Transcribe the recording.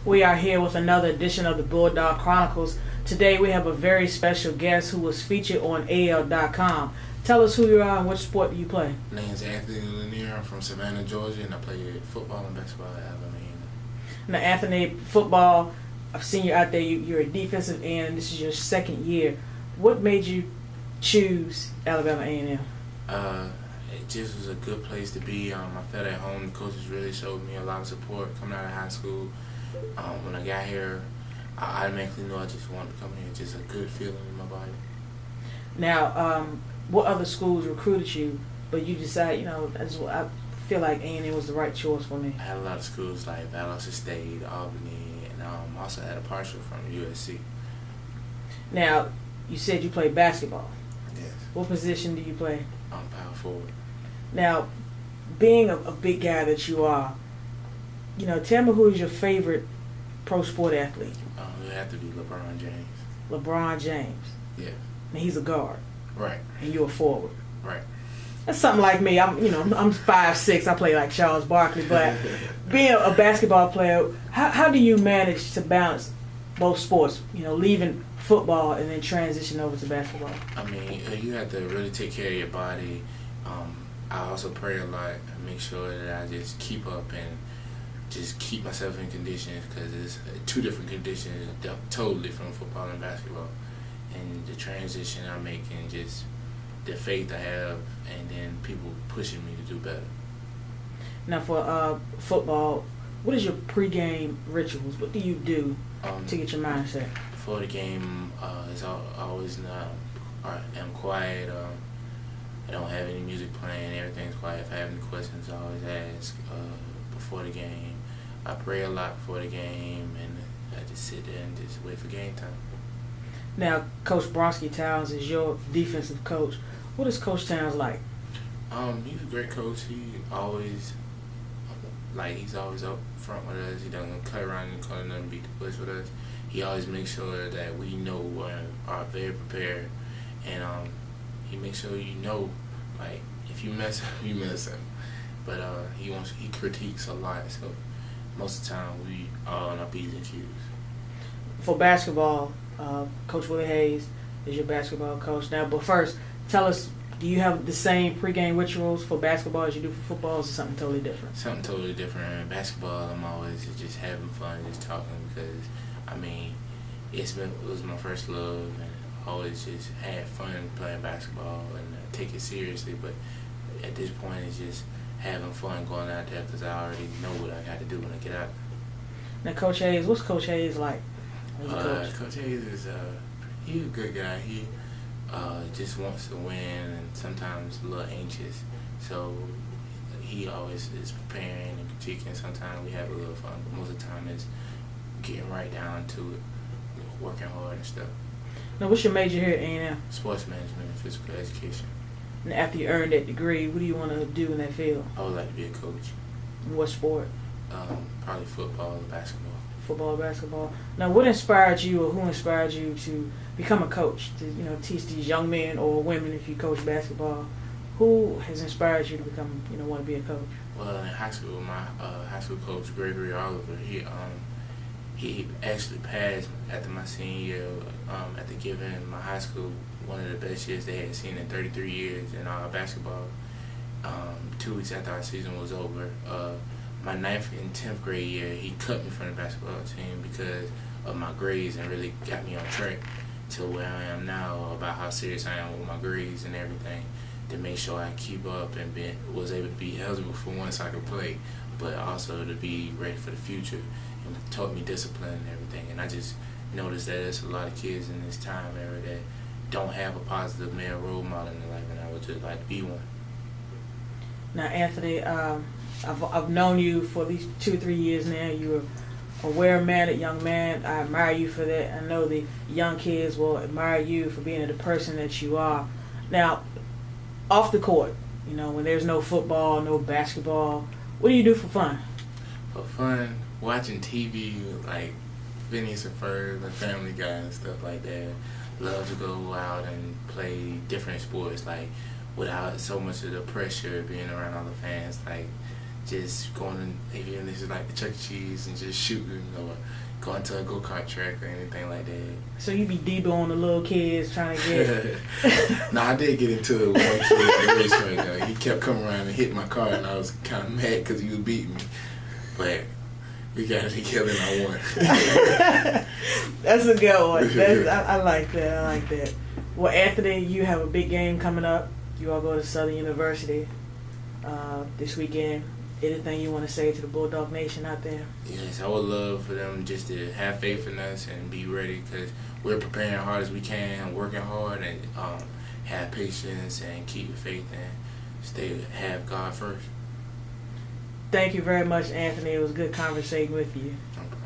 We are here with another edition of the Bulldog Chronicles. Today we have a very special guest who was featured on AL.com. Tell us who you are and what sport do you play? My name's Anthony Lanier. I'm from Savannah, Georgia, and I play football and basketball at Alabama. Now, Anthony, football, I've seen you out there. You're a defensive end, and this is your second year. What made you choose Alabama A&M? It just was a good place to be. I felt at home. The coaches really showed me a lot of support coming out of high school. When I got here, I automatically knew I just wanted to come here. Just a good feeling in my body. Now, what other schools recruited you, but you decided, I feel like A&M was the right choice for me? I had a lot of schools like Valdosta State, Albany, and also had a partial from USC. Now, you said you played basketball. Yes. What position do you play? I'm power forward. Now, being a big guy that you are, tell me who is your favorite pro sport athlete? It would have to be LeBron James. LeBron James. Yeah. And he's a guard. Right. And you're a forward. Right. That's something like me. I'm 5'6". I play like Charles Barkley. But being a basketball player, how do you manage to balance both sports? Leaving football and then transition over to basketball. I mean, you have to really take care of your body. I also pray a lot and make sure that I just keep up and just keep myself in conditions, because it's two different conditions, totally from football and basketball. And the transition I make and just the faith I have, and then people pushing me to do better. Now for football, what is your pregame rituals? What do you do to get your mindset? Before the game, it's always I'm quiet. I don't have any music playing. Everything's quiet. If I have any questions, I always ask before the game. I pray a lot before the game, and I just sit there and just wait for game time. Now, Coach Bronski Towns is your defensive coach. What is Coach Towns like? He's a great coach. He's always up front with us. He doesn't cut around the corner and beat the bush with us. He always makes sure that we know are very prepared, and he makes sure like if you mess up, you mess up. But he critiques a lot, so most of the time we are on our P's and Q's. For basketball, Coach Willie Hayes is your basketball coach now. But first, tell us, do you have the same pregame rituals for basketball as you do for football, or is it something totally different? Something totally different. In basketball, I'm always just having fun, just talking, because it was my first love, and I always just had fun playing basketball and take it seriously. But at this point, it's just having fun going out there, because I already know what I got to do when I get out. Now, Coach Hayes, what's Coach Hayes like? Coach Hayes is he's a good guy. He just wants to win, and sometimes a little anxious. So he always is preparing and critiquing. Sometimes we have a little fun, but most of the time it's getting right down to it, working hard and stuff. Now, what's your major here at A&M? Sports management and physical education. And after you earned that degree, what do you want to do in that field? I would like to be a coach. In what sport? Probably football or basketball. Football or basketball. Now, what inspired you, or who inspired you to become a coach, to teach these young men or women, if you coach basketball? Who has inspired you to become, want to be a coach? Well, in high school, my high school coach, Gregory Oliver, he actually passed after my senior year, after giving my high school one of the best years they had seen in 33 years in basketball. 2 weeks after our season was over, my 9th and 10th grade year, he cut me from the basketball team because of my grades, and really got me on track to where I am now, about how serious I am with my grades and everything, to make sure I keep up and was able to be eligible for once I could play, but also to be ready for the future, and taught me discipline and everything. And I just noticed that there's a lot of kids in this time era that don't have a positive male role model in their life, and I would just like to be one. Now, Anthony, I've known you for at least 2 or 3 years now. You're a well-mannered young man. I admire you for that. I know the young kids will admire you for being the person that you are. Now, off the court, when there's no football, no basketball, what do you do for fun? For fun, watching TV, like Phineas and Ferb and Family Guy and stuff like that. Love to go out and play different sports, like without so much of the pressure of being around all the fans. Like, just going to, even if it's like the Chuck E. Cheese and just shooting or going to a go-kart track or anything like that. So you be deboing the little kids trying to get... No, I did get into it with one kid at the racetrack. He kept coming around and hitting my car, and I was kind of mad because he was beating me. But we got it together and I won. That's a good one. I like that. I like that. Well, Anthony, you have a big game coming up. You all go to Southern University this weekend. Anything you want to say to the Bulldog Nation out there? Yes, I would love for them just to have faith in us and be ready, because we're preparing as hard as we can, working hard, and have patience and keep faith and have God first. Thank you very much, Anthony. It was good conversating with you. No problem.